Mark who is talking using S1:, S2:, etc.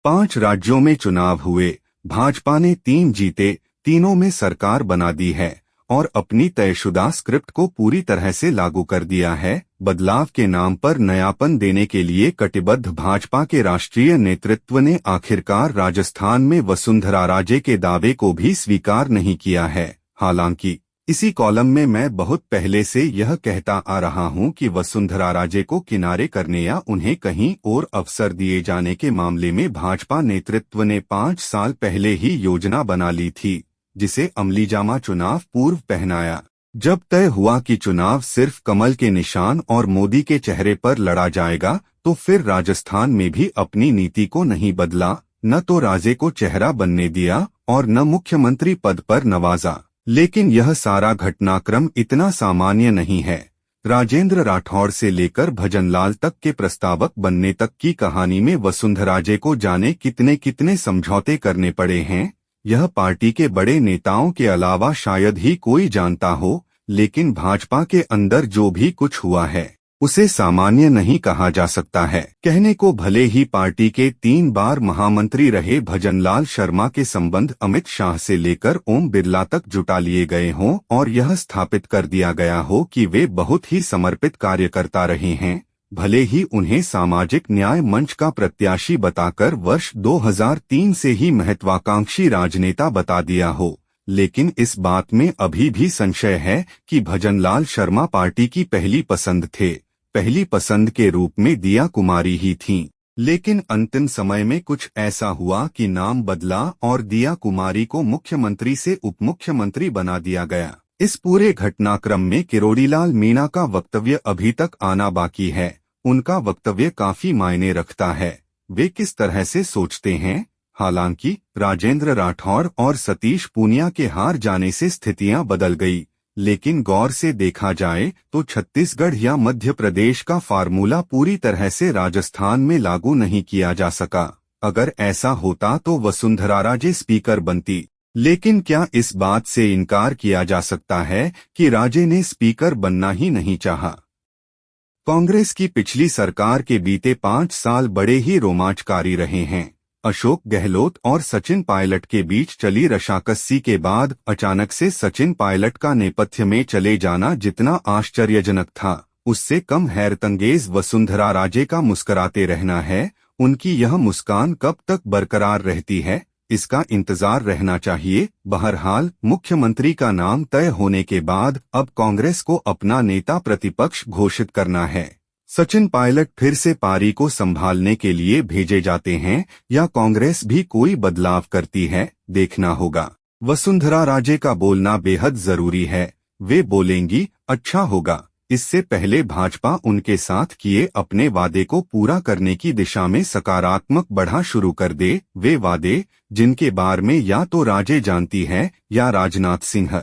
S1: 5 राज्यों में चुनाव हुए, भाजपा ने 3 जीते, तीनों में सरकार बना दी है और अपनी तयशुदा स्क्रिप्ट को पूरी तरह से लागू कर दिया है। बदलाव के नाम पर नयापन देने के लिए कटिबद्ध भाजपा के राष्ट्रीय नेतृत्व ने आखिरकार राजस्थान में वसुंधरा राजे के दावे को भी स्वीकार नहीं किया है। हालांकि इसी कॉलम में मैं बहुत पहले से यह कहता आ रहा हूं कि वसुंधरा राजे को किनारे करने या उन्हें कहीं और अवसर दिए जाने के मामले में भाजपा नेतृत्व ने 5 साल पहले ही योजना बना ली थी, जिसे अमलीजामा चुनाव पूर्व पहनाया। जब तय हुआ कि चुनाव सिर्फ कमल के निशान और मोदी के चेहरे पर लड़ा जाएगा, तो फिर राजस्थान में भी अपनी नीति को नहीं बदला, न तो राजे को चेहरा बनने दिया और न मुख्यमंत्री पद पर नवाजा। लेकिन यह सारा घटनाक्रम इतना सामान्य नहीं है। राजेंद्र राठौड़ से लेकर भजनलाल तक के प्रस्तावक बनने तक की कहानी में वसुंधराजे को जाने कितने कितने समझौते करने पड़े हैं, यह पार्टी के बड़े नेताओं के अलावा शायद ही कोई जानता हो। लेकिन भाजपा के अंदर जो भी कुछ हुआ है उसे सामान्य नहीं कहा जा सकता है। कहने को भले ही पार्टी के 3 बार महामंत्री रहे भजनलाल शर्मा के संबंध अमित शाह से लेकर ओम बिरला तक जुटा लिए गए हों और यह स्थापित कर दिया गया हो कि वे बहुत ही समर्पित कार्यकर्ता रहे हैं, भले ही उन्हें सामाजिक न्याय मंच का प्रत्याशी बताकर वर्ष 2003 से ही महत्वाकांक्षी राजनेता बता दिया हो, लेकिन इस बात में अभी भी संशय है कि भजनलाल शर्मा पार्टी की पहली पसंद थे। पहली पसंद के रूप में दिया कुमारी ही थीं, लेकिन अंतिम समय में कुछ ऐसा हुआ कि नाम बदला और दिया कुमारी को मुख्यमंत्री से उपमुख्यमंत्री बना दिया गया। इस पूरे घटनाक्रम में किरोड़ीलाल मीणा का वक्तव्य अभी तक आना बाकी है। उनका वक्तव्य काफी मायने रखता है। वे किस तरह से सोचते हैं? हालांकि राजेंद्र राठौड़ और सतीश पूनिया के हार जाने से स्थितियां बदल गई, लेकिन गौर से देखा जाए तो छत्तीसगढ़ या मध्य प्रदेश का फार्मूला पूरी तरह से राजस्थान में लागू नहीं किया जा सका। अगर ऐसा होता तो वसुंधरा राजे स्पीकर बनती, लेकिन क्या इस बात से इनकार किया जा सकता है कि राजे ने स्पीकर बनना ही नहीं चाहा? कांग्रेस की पिछली सरकार के बीते 5 साल बड़े ही रोमांचकारी रहे हैं। अशोक गहलोत और सचिन पायलट के बीच चली रशाकसी के बाद अचानक से सचिन पायलट का नेपथ्य में चले जाना जितना आश्चर्यजनक था, उससे कम हैरतंगेज वसुंधरा राजे का मुस्कुराते रहना है। उनकी यह मुस्कान कब तक बरकरार रहती है, इसका इंतजार रहना चाहिए। बहरहाल मुख्यमंत्री का नाम तय होने के बाद अब कांग्रेस को अपना नेता प्रतिपक्ष घोषित करना है। सचिन पायलट फिर से पारी को संभालने के लिए भेजे जाते हैं या कांग्रेस भी कोई बदलाव करती है, देखना होगा। वसुंधरा राजे का बोलना बेहद जरूरी है। वे बोलेंगी, अच्छा होगा। इससे पहले भाजपा उनके साथ किए अपने वादे को पूरा करने की दिशा में सकारात्मक बढ़ा शुरू कर दे। वे वादे जिनके बारे में या तो राजे जानती है या राजनाथ सिंह।